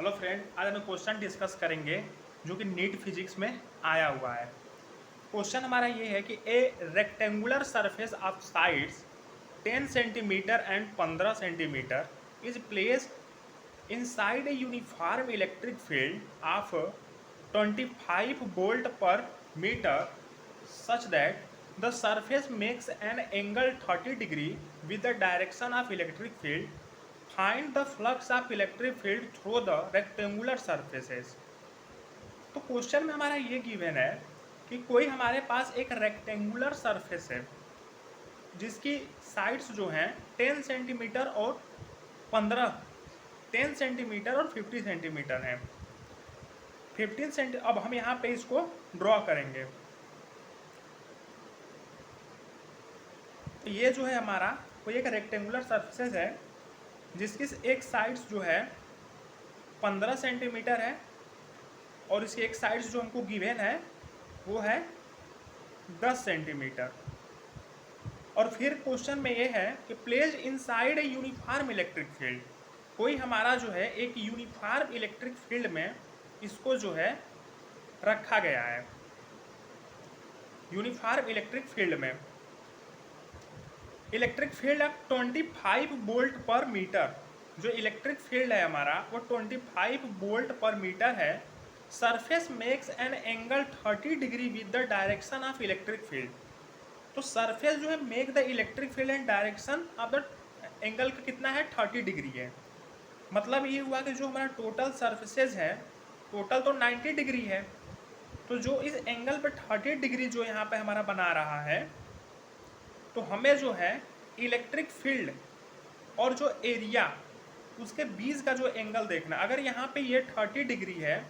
Hello friend, आज हम question discuss करेंगे जो कि नीट फिजिक्स में आया हुआ है। क्वेश्चन हमारा ये है कि ए rectangular surface of sides 10 centimetre and 15 centimetre is placed inside a uniform electric field of 25 volt पर metre such that the surface makes an angle 30 degree with the direction of electric field. Find the flux of electric field through the rectangular surfaces. तो question में हमारा ये given है कि कोई हमारे पास एक रेक्टेंगुलर सरफेस है जिसकी साइड्स जो हैं 10 सेंटीमीटर और 10 सेंटीमीटर और 50 सेंटीमीटर हैं। 15 सेंटी अब हम यहाँ पे इसको ड्रॉ करेंगे। तो ये जो है हमारा कोई एक रेक्टेंगुलर सरफेस है जिसकी एक साइड्स जो है 15 सेंटीमीटर है और इसकी एक साइड्स जो हमको गिवन है वो है 10 सेंटीमीटर। और फिर क्वेश्चन में ये है कि placed inside a uniform electric field, कोई हमारा जो है एक यूनिफॉर्म इलेक्ट्रिक फील्ड में इसको जो है रखा गया है। यूनिफॉर्म इलेक्ट्रिक फील्ड में इलेक्ट्रिक फील्ड अब 25 वोल्ट पर मीटर, जो इलेक्ट्रिक फील्ड है हमारा वो 25 वोल्ट पर मीटर है। Surface makes an angle 30 degree with the direction of electric field. तो सरफेस जो है make the electric field and direction of the angle का कितना है 30 डिग्री है। मतलब ये हुआ कि जो हमारा टोटल सरफेसेज है टोटल तो 90 डिग्री है, तो जो इस एंगल पर 30 डिग्री जो यहाँ पे हमारा बना रहा है, तो हमें जो है इलेक्ट्रिक फील्ड और जो एरिया उसके बीच का जो एंगल देखना। अगर यहाँ पे ये 30 डिग्री है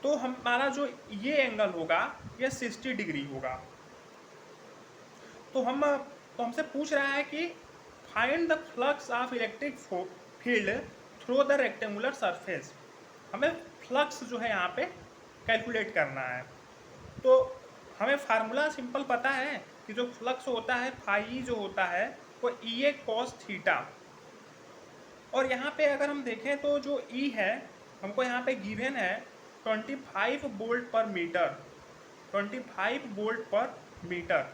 तो हमारा जो ये एंगल होगा ये 60 डिग्री होगा। तो हमसे पूछ रहा है कि find the flux of electric field through the rectangular surface. हमें फ्लक्स जो है यहाँ पे कैलकुलेट करना है। तो हमें फार्मूला सिंपल पता है कि जो फ्लक्स होता है फाई जो होता है वो ई ए कॉस थीटा। और यहाँ पे अगर हम देखें तो जो ई है हमको यहाँ पे गिवन है 25 वोल्ट पर मीटर, 25 वोल्ट पर मीटर।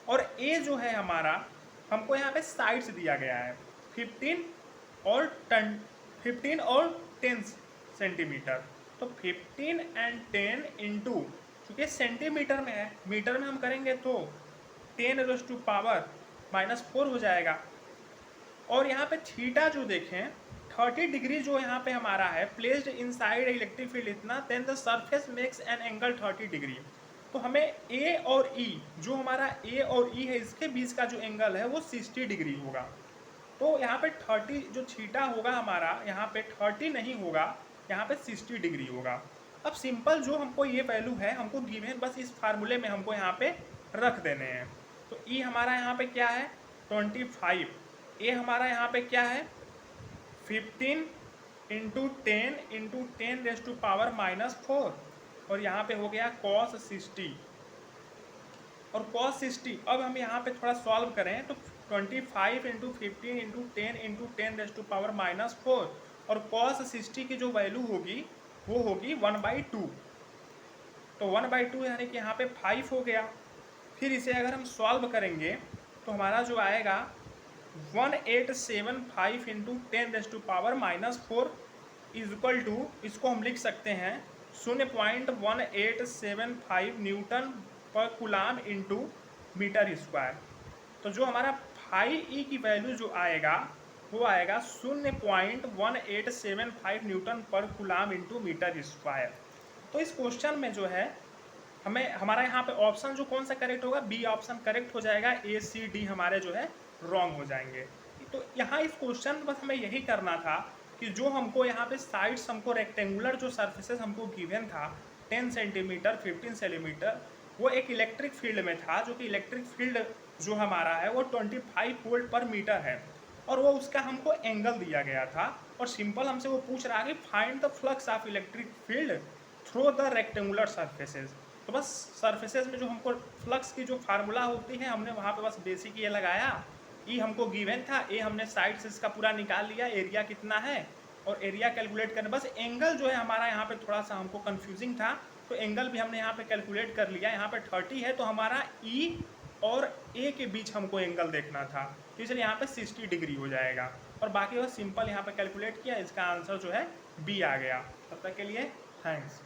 और ए जो है हमारा हमको यहाँ पे साइड्स दिया गया है 15 और 10 सेंटीमीटर। तो 15 एंड 10 इंटू, चूँकि सेंटीमीटर में है मीटर में हम करेंगे तो 10⁻⁻⁴ हो जाएगा। और यहाँ पे थीटा जो देखें 30 डिग्री जो यहाँ पे हमारा है प्लेस्ड इनसाइड इलेक्ट्रिक फील्ड इतना, then the surface makes an angle 30 degree. तो हमें ए और ई, जो हमारा ए और ई है इसके बीच का जो एंगल है वो 60 डिग्री होगा। तो यहाँ पे 30 जो थीटा होगा हमारा यहाँ पे 30 नहीं होगा, यहाँ पे 60 डिग्री होगा। अब सिंपल जो हमको ये वैल्यू है हमको गिवन बस इस फार्मूले में हमको यहाँ पे रख देने हैं। तो ई हमारा यहाँ पे क्या है 25, ए हमारा यहाँ पे क्या है 15 इंटू 10⁻⁻⁴ और यहाँ पे हो गया cos 60। और cos 60 अब हम यहाँ पे थोड़ा सॉल्व करें तो 25 इंटू 15 इंटू 10 इंटू 10⁻⁻⁴ और cos 60 की जो वैल्यू होगी वो होगी 1/2। तो 1/2 यानी कि यहाँ पे 5 हो गया। फिर इसे अगर हम सॉल्व करेंगे तो हमारा जो आएगा 1875 इंटू 10⁻⁻⁴ इक्वल टू, इसको हम लिख सकते हैं 0.1875 न्यूटन पर कूलाम इंटू मीटर स्क्वायर। तो जो हमारा फाई ई की वैल्यू जो आएगा वो आएगा 0.1875 न्यूटन पर कूलाम इंटू मीटर स्क्वायर। तो इस क्वेश्चन में जो है हमें हमारा यहाँ पे ऑप्शन जो कौन सा करेक्ट होगा, बी ऑप्शन करेक्ट हो जाएगा, ए सी डी हमारे जो है रॉन्ग हो जाएंगे। तो यहाँ इस क्वेश्चन बस हमें यही करना था कि जो हमको यहाँ पे साइड्स हमको रेक्टेंगुलर जो सरफेसेस हमको गिवन था 10 सेंटीमीटर 15 सेंटीमीटर, वो एक इलेक्ट्रिक फील्ड में था, जो कि इलेक्ट्रिक फील्ड जो हमारा है वो 25 वोल्ट पर मीटर है और वो उसका हमको एंगल दिया गया था। और सिंपल हमसे वो पूछ रहा है कि find the flux of electric field through the rectangular surfaces. तो बस सरफेसेस में जो हमको फ्लक्स की जो फार्मूला होती है हमने वहाँ पे बस बेसिक ये लगाया, ई हमको गिवन था, ए हमने साइड से इसका पूरा निकाल लिया एरिया कितना है और एरिया कैलकुलेट करना। बस एंगल जो है हमारा यहाँ पे थोड़ा सा हमको कंफ्यूजिंग था, तो एंगल भी हमने यहाँ पे कैलकुलेट कर लिया। यहाँ पे 30 है तो हमारा ई और ए के बीच हमको एंगल देखना था, तो इसलिए यहाँ पे 60 डिग्री हो जाएगा। और बाकी वो सिंपल यहाँ पे कैलकुलेट किया, इसका आंसर जो है बी आ गया। तब तक के लिए थैंक्स।